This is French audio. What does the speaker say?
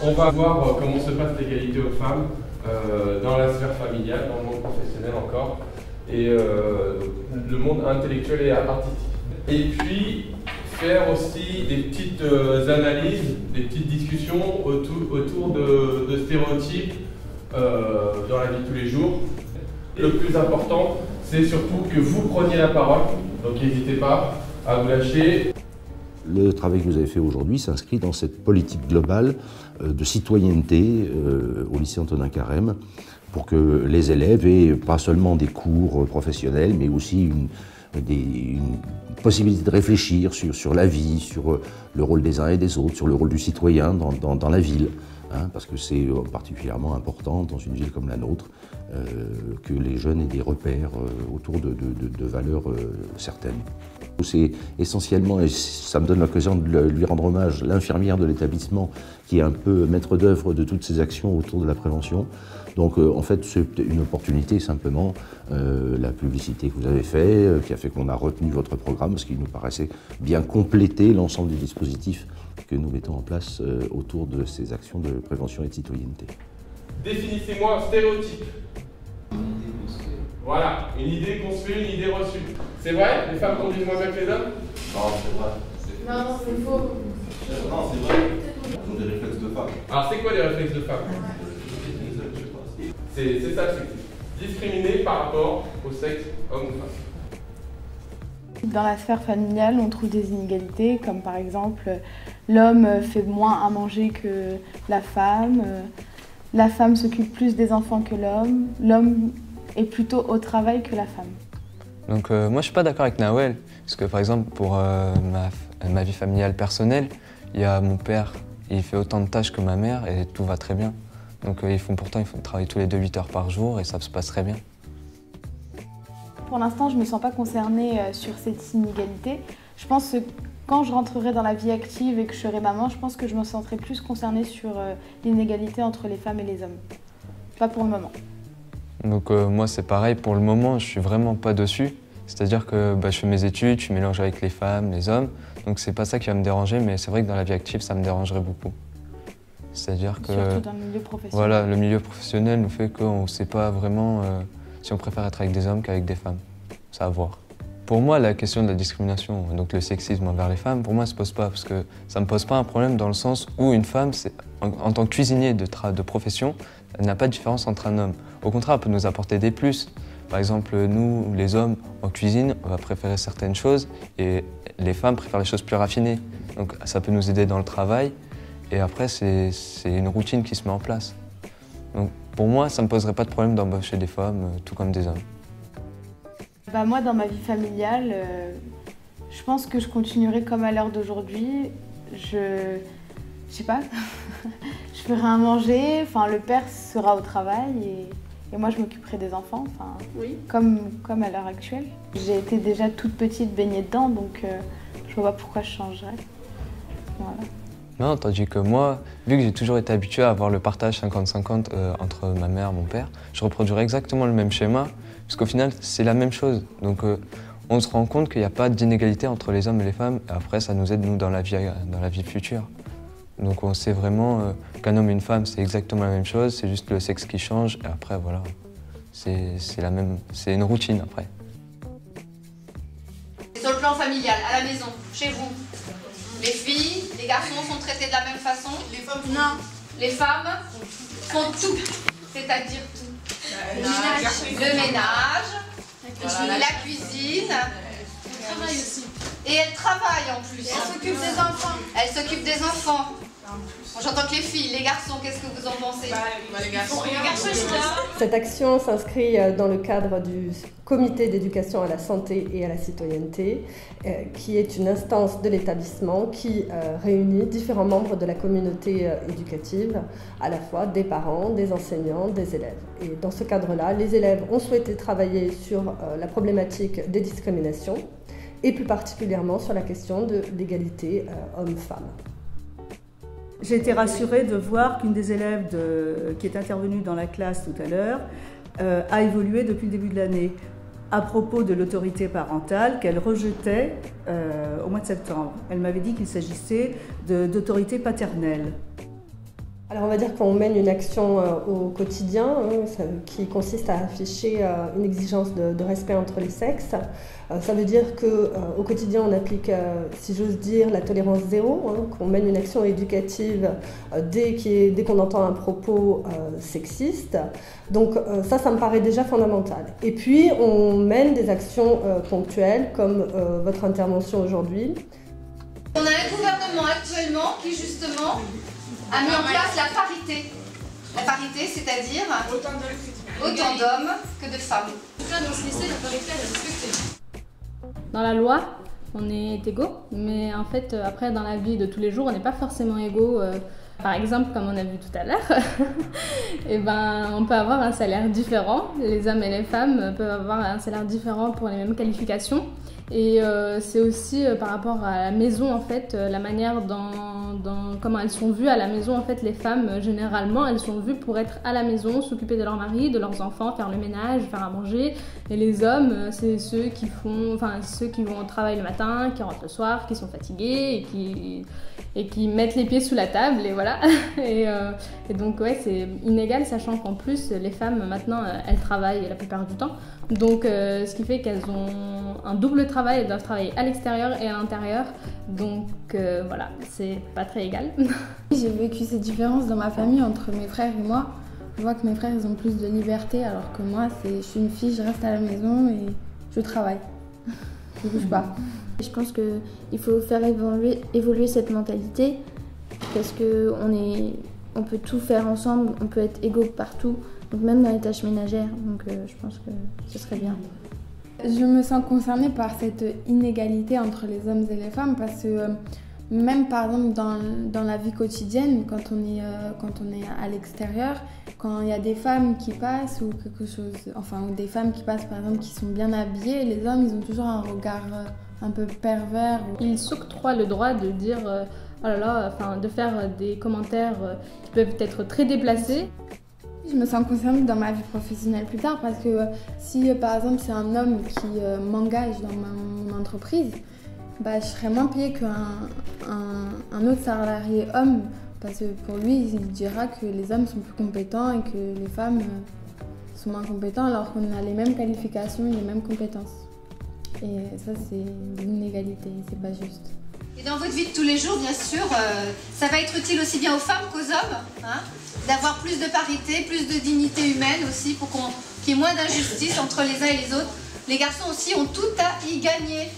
On va voir comment se passe l'égalité aux femmes dans la sphère familiale, dans le monde professionnel encore, et le monde intellectuel et artistique. Et puis, faire aussi des petites analyses, des petites discussions autour de stéréotypes dans la vie de tous les jours. Le plus important, c'est surtout que vous preniez la parole, donc n'hésitez pas à vous lâcher. Le travail que vous avez fait aujourd'hui s'inscrit dans cette politique globale de citoyenneté au lycée Antonin Carême pour que les élèves aient pas seulement des cours professionnels, mais aussi une possibilité de réfléchir sur la vie, sur le rôle des uns et des autres, sur le rôle du citoyen dans la ville. Parce que c'est particulièrement important dans une ville comme la nôtre que les jeunes aient des repères autour de valeurs certaines. C'est essentiellement, et ça me donne l'occasion de lui rendre hommage, l'infirmière de l'établissement qui est un peu maître d'œuvre de toutes ces actions autour de la prévention. Donc en fait c'est une opportunité simplement, la publicité que vous avez faite, qui a fait qu'on a retenu votre programme, parce qu'il nous paraissait bien compléter l'ensemble des dispositifs que nous mettons en place autour de ces actions de prévention et de citoyenneté. Définissez-moi un stéréotype. Voilà, une idée construite, une idée reçue. C'est vrai? Les femmes conduisent moins bien que les hommes? Non, c'est vrai. Non, c'est faux. Non, c'est vrai. Ils ont des réflexes de femmes. Alors c'est quoi les réflexes de femmes? C'est ça le truc. Discriminer par rapport au sexe homme ou femme. Dans la sphère familiale, on trouve des inégalités, comme par exemple l'homme fait moins à manger que la femme s'occupe plus des enfants que l'homme est plutôt au travail que la femme. Donc moi je suis pas d'accord avec Nawel, parce que par exemple pour ma vie familiale personnelle, il y a mon père, il fait autant de tâches que ma mère et tout va très bien. Donc ils font travailler tous les 8 heures par jour et ça se passe très bien. Pour l'instant, je ne me sens pas concernée sur cette inégalité. Je pense que quand je rentrerai dans la vie active et que je serai maman, je pense que je me sentirai plus concernée sur l'inégalité entre les femmes et les hommes. Pas pour le moment. Donc moi c'est pareil, pour le moment je suis vraiment pas dessus. C'est-à-dire que je fais mes études, je mélange avec les femmes, les hommes. Donc c'est pas ça qui va me déranger, mais c'est vrai que dans la vie active ça me dérangerait beaucoup. C'est-à-dire que surtout dans le milieu professionnel. Voilà, le milieu professionnel nous fait qu'on ne sait pas vraiment si on préfère être avec des hommes qu'avec des femmes. C'est à voir. Pour moi, la question de la discrimination, donc le sexisme envers les femmes, pour moi, ça ne se pose pas. Parce que ça ne me pose pas un problème dans le sens où une femme, en tant que cuisinier de profession, elle n'a pas de différence entre un homme. Au contraire, elle peut nous apporter des plus. Par exemple, nous, les hommes, en cuisine, on va préférer certaines choses et les femmes préfèrent les choses plus raffinées. Donc ça peut nous aider dans le travail. Et après, c'est une routine qui se met en place. Donc, pour moi, ça ne me poserait pas de problème d'embaucher des femmes, tout comme des hommes. Moi, dans ma vie familiale, je pense que je continuerai comme à l'heure d'aujourd'hui. Je sais pas, je ferai à manger, le père sera au travail et moi, je m'occuperai des enfants, oui. comme à l'heure actuelle. J'ai été déjà toute petite baignée dedans, donc je vois pas pourquoi je changerais. Voilà. Non, tandis que moi, vu que j'ai toujours été habitué à avoir le partage 50-50 entre ma mère et mon père, je reproduirai exactement le même schéma, puisqu'au final, c'est la même chose. Donc on se rend compte qu'il n'y a pas d'inégalité entre les hommes et les femmes, et après, ça nous aide, nous, dans la vie future. Donc on sait vraiment qu'un homme et une femme, c'est exactement la même chose, c'est juste le sexe qui change, et après, voilà, c'est une routine, après. Sur le plan familial, à la maison, chez vous, les filles, les garçons sont traités de la même façon? Les femmes font non. Les femmes font tout, c'est-à-dire tout. Le ménage, la cuisine. Elles travaillent aussi. Et elles travaillent en plus. Et elles s'occupent des enfants. Elles s'occupent des enfants. J'entends que les filles, les garçons, qu'est-ce que vous en pensez? Les garçons, ils sont là. Cette action s'inscrit dans le cadre du Comité d'éducation à la santé et à la citoyenneté, qui est une instance de l'établissement qui réunit différents membres de la communauté éducative, à la fois des parents, des enseignants, des élèves. Et dans ce cadre-là, les élèves ont souhaité travailler sur la problématique des discriminations et plus particulièrement sur la question de l'égalité homme-femme. J'ai été rassurée de voir qu'une des élèves qui est intervenue dans la classe tout à l'heure a évolué depuis le début de l'année à propos de l'autorité parentale qu'elle rejetait au mois de septembre. Elle m'avait dit qu'il s'agissait d'autorité paternelle. Alors on va dire qu'on mène une action au quotidien qui consiste à afficher une exigence de respect entre les sexes. Ça veut dire qu'au quotidien on applique, si j'ose dire, la tolérance zéro, qu'on mène une action éducative dès qu'on entend un propos sexiste. Donc ça me paraît déjà fondamental. Et puis on mène des actions ponctuelles comme votre intervention aujourd'hui. On a un gouvernement actuellement qui justement a mis en place la parité. La parité, c'est-à-dire autant d'hommes que de femmes. Dans ce lycée, la parité, elle est respectée. Dans la loi, on est égaux, mais en fait, après, dans la vie de tous les jours, on n'est pas forcément égaux. Par exemple, comme on a vu tout à l'heure, et on peut avoir un salaire différent. Les hommes et les femmes peuvent avoir un salaire différent pour les mêmes qualifications. Et c'est aussi par rapport à la maison, en fait, la manière comment elles sont vues à la maison. En fait, les femmes, généralement, elles sont vues pour être à la maison, s'occuper de leur mari, de leurs enfants, faire le ménage, faire à manger. Et les hommes, c'est ceux qui vont au travail le matin, qui rentrent le soir, qui sont fatigués et qui mettent les pieds sous la table, et voilà. et donc, ouais, c'est inégal, sachant qu'en plus, les femmes, maintenant, elles travaillent la plupart du temps. Donc, ce qui fait qu'elles ont un double travail, elles doivent travailler à l'extérieur et à l'intérieur. Donc, voilà, c'est pas très égal. J'ai vécu ces différences dans ma famille entre mes frères et moi. Je vois que mes frères, ils ont plus de liberté, alors que moi, je suis une fille, je reste à la maison et je travaille. Je bouge pas. Je pense qu'il faut faire évoluer cette mentalité parce qu'on peut tout faire ensemble, on peut être égaux partout, donc même dans les tâches ménagères, donc je pense que ce serait bien. Je me sens concernée par cette inégalité entre les hommes et les femmes parce que même par exemple dans la vie quotidienne, quand on est à l'extérieur, quand il y a des femmes qui passent ou quelque chose, ou des femmes qui passent par exemple qui sont bien habillées, les hommes ils ont toujours un regard un peu pervers. Ils s'octroient le droit de dire oh là là, de faire des commentaires qui peuvent être très déplacés. Je me sens concernée dans ma vie professionnelle plus tard parce que si par exemple c'est un homme qui m'engage dans mon entreprise, je serais moins payée qu'un autre salarié homme parce que pour lui il dira que les hommes sont plus compétents et que les femmes sont moins compétents alors qu'on a les mêmes qualifications et les mêmes compétences. Et ça c'est une inégalité, c'est pas juste. Et dans votre vie de tous les jours, bien sûr, ça va être utile aussi bien aux femmes qu'aux hommes, d'avoir plus de parité, plus de dignité humaine aussi, pour qu'il y ait moins d'injustice entre les uns et les autres. Les garçons aussi ont tout à y gagner.